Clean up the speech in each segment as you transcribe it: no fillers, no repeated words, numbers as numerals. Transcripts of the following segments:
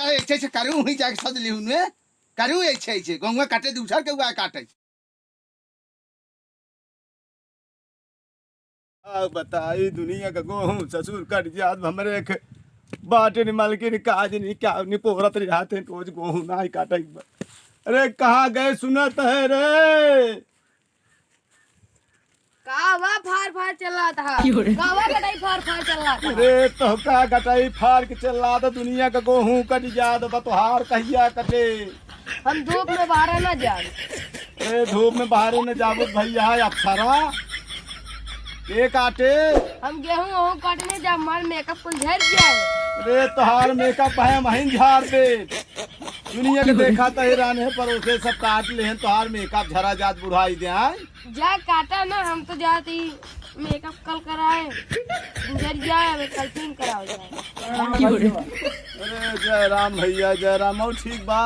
चाहे ऐसे करूँ ही जाके सज लिहूँ ने करूँ ऐसे गंगा काटे दूसर के हुआ काटे बताई दुनिया का गोहूं ससुर कट जात हमरे एक बाटे नि मालकिन काज नहीं क्या नि पोरत रहते रोज गोहूं ना ही काटे अरे कहाँ गए सुनत है रे कावा फार फार चल रहा था कावा कटाई फार फार चल रहा था अरे तो का कटाई फार के चल रहा था दुनिया का गोहूं कट जात बतहार कहिया कटे हम धूप में बाहर ना जाए अरे धूप में बाहर न जाबो भैया अप्सरा के काटे हम गेहूं वहूं काटने जा हमार मेकअप कुल झड़ जाए अरे तोहार मेकअप है महीन झाड़ दे दुनिया के देखा तो हैरान है पर उसे सब काट ले हैं तोहार मेकअप झरा जात बुढ़ाई दे आए जा काटा ना हम तो जाते ही मेकअप कल कराए गुजर जाए अब कल फिर कराओ जाए अरे जय राम भैया जय राम और ठीक बा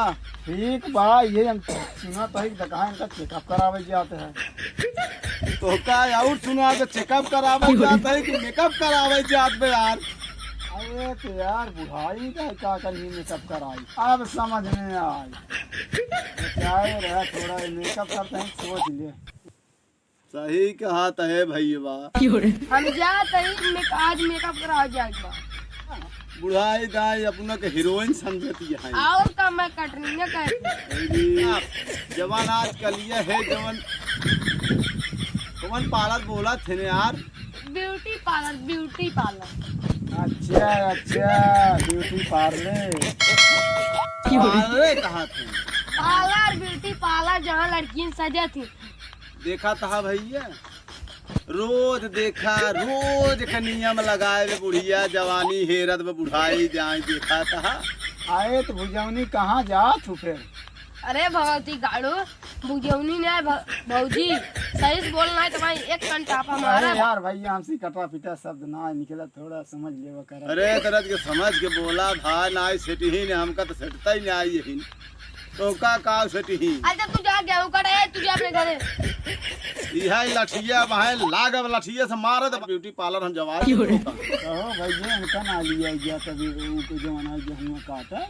ये हम सुना तो है कि कहाँ इनका चेकअप करावे जाते हैं तो का और सुना तो चेकअप करावे जाते है कि मेकअप करावे जाते बे यार अरे तो यार बुढ़ाई का करनी मेकअप कराई अब समझ में आई क्या रहा थोड़ा मेकअप करते हैं सोच ले सही कहा तो है भैया हम जाते ही आज मेकअप कराओ जाएगा बुढ़ाई दाई अपना के हीरोइन समझती है और का मैं कटनी न कर जवान आज कल ये है जवान कौन पार्लर बोला थे ने यार ब्यूटी पार्लर अच्छा ब्यूटी पार्लर कहाँ थे ब्यूटी पार्लर जहाँ लड़कियां सजा थी देखा था भैया रोज देखा रोज कनिया में लगाए वे बुढ़िया जवानी हेरत में बुढ़ाई जाए देखा था आए तो भुजौनी कहाँ जा तू फिर अरे भगवती गाड़ो बुझौनी ने भौजी सही से बोलना है तो भाई एक घंटा आप हमारा यार भैया हमसे कटवा पिटा शब्द ना निकला थोड़ा समझ लेवा कर अरे तरह के समझ के बोला भाई ना सेट ही ने हमका तो सेटता ही ना आई यही तो का सेट ही अच्छा तू जा गेहूं कटे तू जा अपने घरे यह लठिया वहाँ लागब लठिया से मारे तो ब्यूटी पार्लर हम जवाब कहो भैया इनका ना लिया गया तभी उनको जवाना गेहूं काटा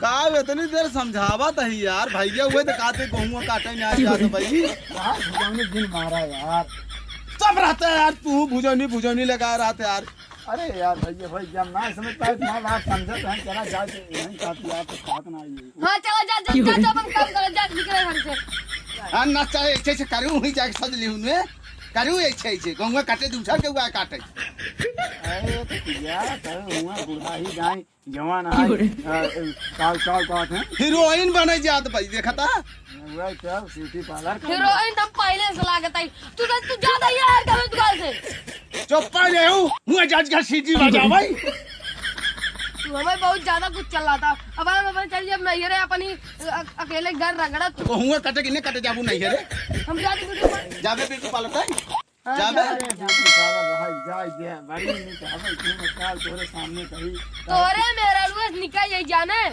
का इतनी देर समझावत है यार भैया हुए तो काटे गेहूं काटे नहीं आ जाते भाई भुजौनी दिन मारा यार सब रहता है यार तू भुजौनी लगा रहते यार अरे यार भैया भाई जब ना समझता है तुम्हारा बात समझते हैं चला जाए नहीं काटी यार तो काट ना आइए हां चला जा अपन काम कर जा निकले घर से हां ना चाहे ऐसे करूँ ही जाके सज लिहूँ ने करूँ ऐसे गंगा काटे दूसर के हुआ काटे अरे तो यार तो हुआ बुढ़ा ही जाए जवान है काल बात है हीरोइन बने जात भाई देखा था वही क्या ब्यूटी पार्लर हीरोइन तो पहले से लागत है तू ज्यादा यार कभी दुकान से चुप पहले हूँ मुझे जज का सीटी बजा भाई तू हमें बहुत ज्यादा कुछ चल रहा था अब हम चल जब नहीं रे अपनी अकेले घर रगड़ा तो हुआ कटे कि नहीं कटे जाबू नहीं है रे हम जाबे ब्यूटी पार्लर तक जाबे ब्यूटी पार्लर भाई जाए दे बड़ी नहीं तो हमें क्यों काल तोरे सामने कही तोरे मेरा लुए निकल जाई जाने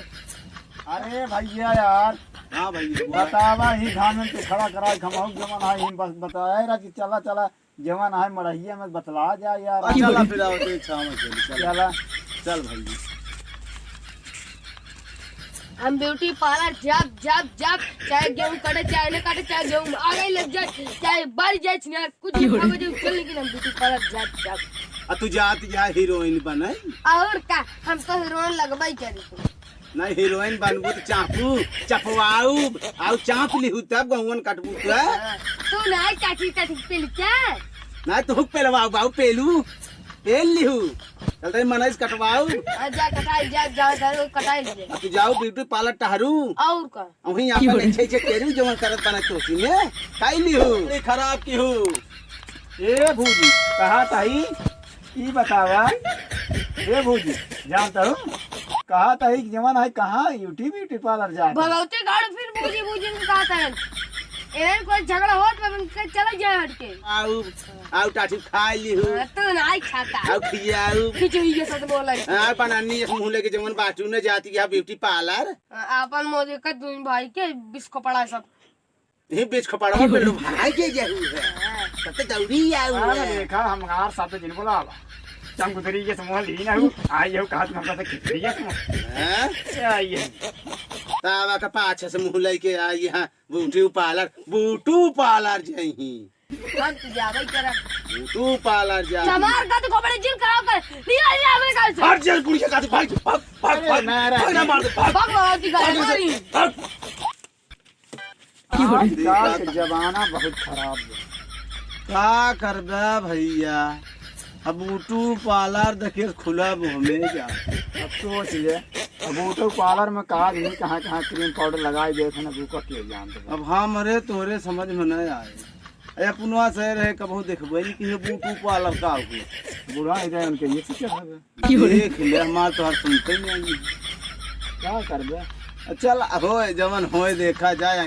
अरे भैया यार हाँ भैया बतावा ही धान में तो खड़ा करा खमाऊ जवान है ही बस बताया रा कि चला जवान है मरहिया में बतला जा यार चला फिर आओ छाव चला चल भैया हम ब्यूटी पार्लर जब चाहे गेहूं कटे चाहे न कटे चाहे गेहूं आगे लग जाए चाहे बढ़ जाए यार कुछ बजे चल लेकिन हम ब्यूटी पार्लर जब तू जात या हीरोइन बने और का हम तो हीरोइन लगबाई करी नहीं हीरोइन बनबू तो चापू चपवाऊ आउ चाप लिहू तब गहुन कटबू तू नहीं काटी पेल क्या नहीं तो पेलवाऊ बाऊ पेलू पेल लिहू चलते मनइस कटवाऊ जा कटाई जा कटाई ले तू जाओ ब्यूटी पार्लर टहरू और का वही अपन अच्छे केरू जवन करत बना तोसी में खाई लिहू खराब की हूँ ए भूजी कहा ताई ई बतावा ए भूजी जानता हूँ कहा था एक जवान है कहाँ ब्यूटी पार्लर जाए भगवती गाड़ फिर बूझी कहा था एरन कोई झगड़ा होत में चला जाए हट के आउ टाटी खाई ली हूं तो नहीं खाता आउ खियाऊ खिचड़ी के साथ बोला हां बनानी मुंह लेके जवन बाटू ने जाती है ब्यूटी पार्लर अपन मोदे का दुन भाई के बिस्को पड़ा सब ये बेच खपड़ा पे लो भाई के जाऊ है तब तो दौड़ी आऊ देखा हम आर साथ दिन बोलावा चमकुदरी के समूह ली ना हूँ आई हो कहा तुम अपना खिचड़ी के समूह हैं आइए तावा का पाछे से मुंह लेके आई यहाँ बूटू पार्लर जही हम तो जावे करा बूटू पार्लर जा हमार का तो खोपड़े जिल खराब कर लिया लिया हमें का से हट जा कुड़ी के काट भाग भाग भाग भाग भाग ना मार दे भाग भाग भाग की गाड़ी मारी भाग आजकल के जमाना बहुत खराब है का करबे भैया अब बूटू पार्लर देखिए खुला हमें क्या अब सोच ले अब ऑटो पार्लर में कहा नहीं कहाँ कहाँ क्रीम पाउडर लगाए गए थे ना भूखा के जानते अब हमरे तोरे समझ में नहीं आए अरे पुनवा से रहे कबहू देखबे नहीं कि ये बूटू पार्लर का हो बुढ़ा इधर उनके ये चीज है देख ले हमार तो हर सुनते ही नहीं क्या कर दे चल हो जवन होए देखा जाए